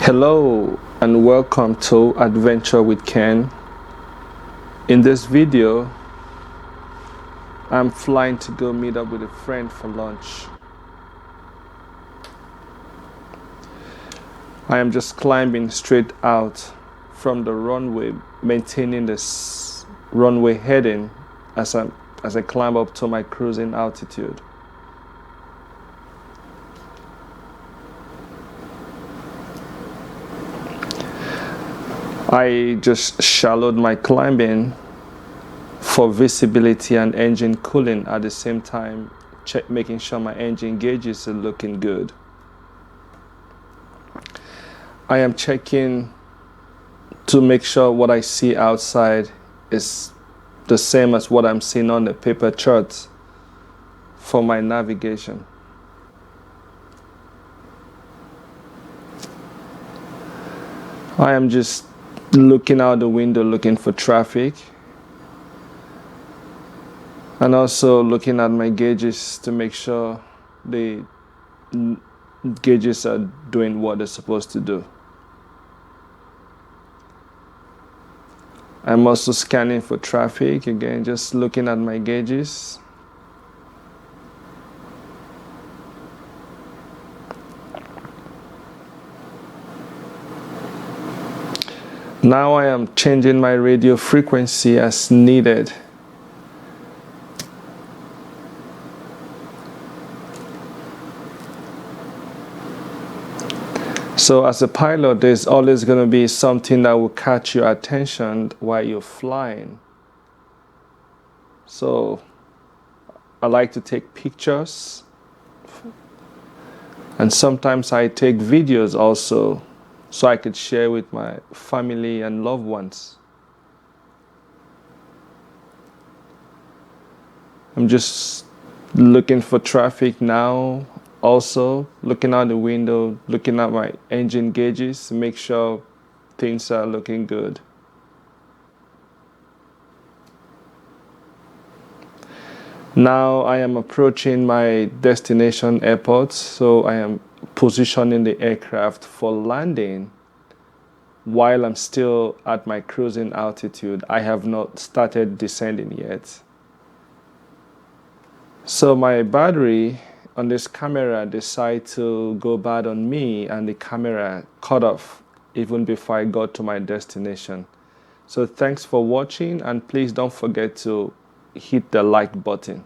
Hello and welcome to Adventure with Ken. In this video, I'm flying to go meet up with a friend for lunch. I am just climbing straight out from the runway, maintaining this runway heading as I climb up to my cruising altitude. I just shallowed my climbing for visibility and engine cooling at the same time, making sure my engine gauges are looking good. I am checking to make sure what I see outside is the same as what I'm seeing on the paper charts for my navigation. I am just looking out the window looking for traffic and also looking at my gauges to make sure the gauges are doing what they're supposed to do. I'm also scanning for traffic, again just looking at my gauges. Now I am changing my radio frequency as needed. So as a pilot, there's always going to be something that will catch your attention while you're flying. So I like to take pictures, and sometimes I take videos also, so I could share with my family and loved ones. I'm just looking for traffic now, also looking out the window, looking at my engine gauges to make sure things are looking good. Now I am approaching my destination airport, so I am positioning the aircraft for landing while I'm still at my cruising altitude. I have not started descending yet. So my battery on this camera decided to go bad on me, and the camera cut off even before I got to my destination. So thanks for watching, and please don't forget to hit the like button.